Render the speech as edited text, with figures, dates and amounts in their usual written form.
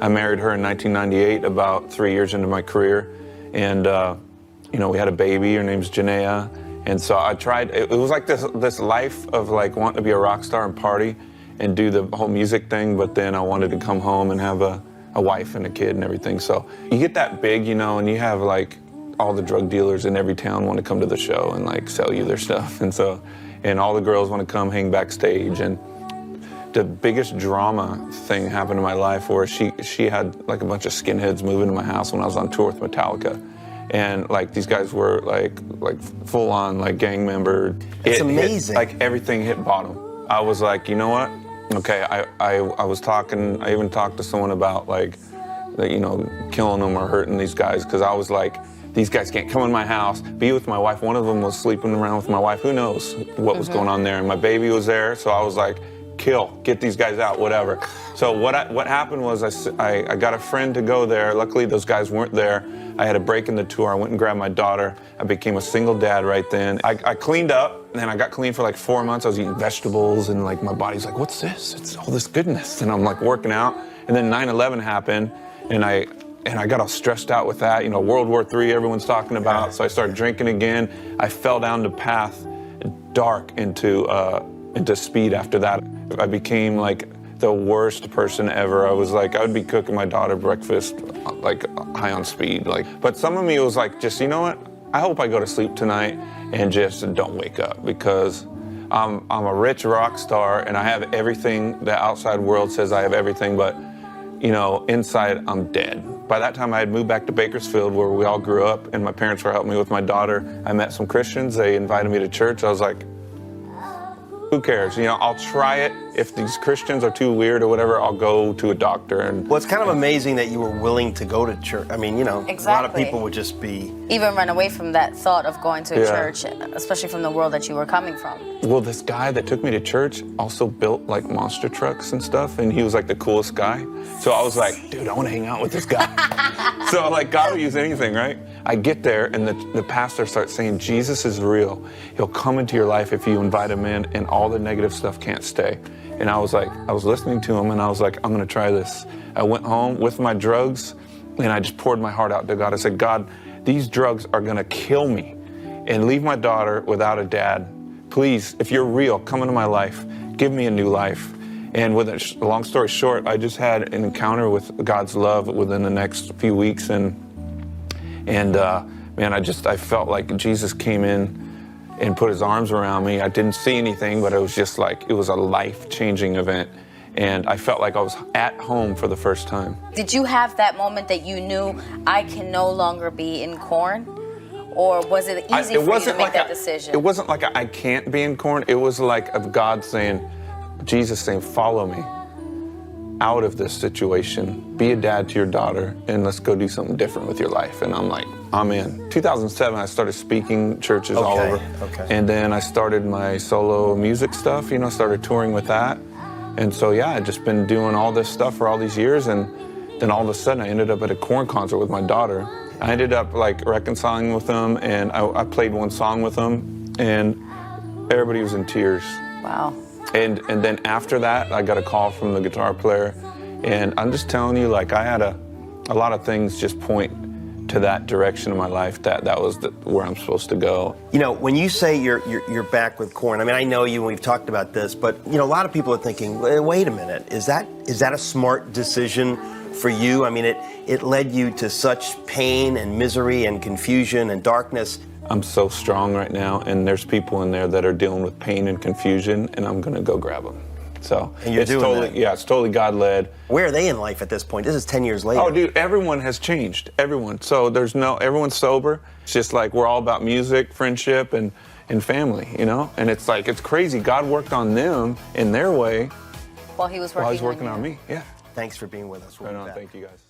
I married her in 1998, about 3 years into my career. And, we had a baby. Her name's Janaea. And so I tried, it was like this life of like wanting to be a rock star and party and do the whole music thing. But then I wanted to come home and have a wife and a kid and everything. So you get that big, and you have like all the drug dealers in every town want to come to the show and like sell you their stuff. And all the girls want to come hang backstage. And the biggest drama thing happened in my life where she had like a bunch of skinheads move into my house when I was on tour with Metallica. And like these guys were like full on like gang member. It's amazing. Like everything hit bottom. I was like, you know what? Okay, I was talking, I even talked to someone about like, killing them or hurting these guys, because I was like, these guys can't come in my house, be with my wife. One of them was sleeping around with my wife. Who knows what was going on there? And my baby was there, so I was like, get these guys out, whatever. So what happened was I got a friend to go there. Luckily, those guys weren't there. I had a break in the tour. I went and grabbed my daughter. I became a single dad right then. I cleaned up, and I got clean for like 4 months. I was eating vegetables, and like my body's like, what's this? It's all this goodness. And I'm like working out. And then 9/11 happened, and I got all stressed out with that. World War III, everyone's talking about. So I started drinking again. I fell down the path, dark into speed after that. I became like the worst person ever. I would be cooking my daughter breakfast, like high on speed. But some of me was like, just, you know what? I hope I go to sleep tonight and just don't wake up, because I'm a rich rock star and I have everything the outside world says I have everything, but inside I'm dead. By that time I had moved back to Bakersfield, where we all grew up, and my parents were helping me with my daughter. I met some Christians. They invited me to church. I was like, who cares? I'll try it. If these Christians are too weird or whatever, I'll go to a doctor. Well, it's kind of amazing that you were willing to go to church. I mean, Exactly. A lot of people would just be... Even run away from that thought of going to a church, especially from the world that you were coming from. Well, this guy that took me to church also built like monster trucks and stuff, and he was like the coolest guy. So I was like, dude, I want to hang out with this guy. So like, God will use anything, right? I get there, and the pastor starts saying, Jesus is real. He'll come into your life if you invite him in, and all the negative stuff can't stay. And I was listening to him, and I was like, I'm going to try this. I went home with my drugs, and I just poured my heart out to God. I said, God, these drugs are going to kill me and leave my daughter without a dad. Please, if you're real, come into my life. Give me a new life. And with a long story short, I just had an encounter with God's love within the next few weeks, and man, I felt like Jesus came in and put his arms around me. I didn't see anything, but it was just like, it was a life-changing event. And I felt like I was at home for the first time. Did you have that moment that you knew, I can no longer be in Korn? Or was it easy for you to make that decision? It wasn't like I can't be in Korn. It was like of God saying, Jesus saying, follow me out of this situation. Be a dad to your daughter, and let's go do something different with your life. And I'm like, I'm in. 2007, I started speaking churches all over. Okay. And then I started my solo music stuff, started touring with that. And so, I'd just been doing all this stuff for all these years. And then all of a sudden, I ended up at a Korn concert with my daughter. I ended up like reconciling with them, and I played one song with them, and everybody was in tears. Wow. And then after that, I got a call from the guitar player, and I'm just telling you, like, I had a lot of things just point to that direction in my life, that was where I'm supposed to go. When you say you're back with Korn, I mean, I know you and we've talked about this, but a lot of people are thinking, wait a minute, is that a smart decision for you? I mean, it led you to such pain and misery and confusion and darkness. I'm so strong right now, and there's people in there that are dealing with pain and confusion, and I'm gonna go grab them. So and you're doing totally, that. Yeah, it's totally God-led. Where are they in life at this point? This is 10 years later. Oh, dude, everyone has changed. Everyone. So everyone's sober. It's just like we're all about music, friendship, and family, And it's like, it's crazy. God worked on them in their way while he was working on me. Yeah. Thanks for being with us. Right on. Thank you, guys.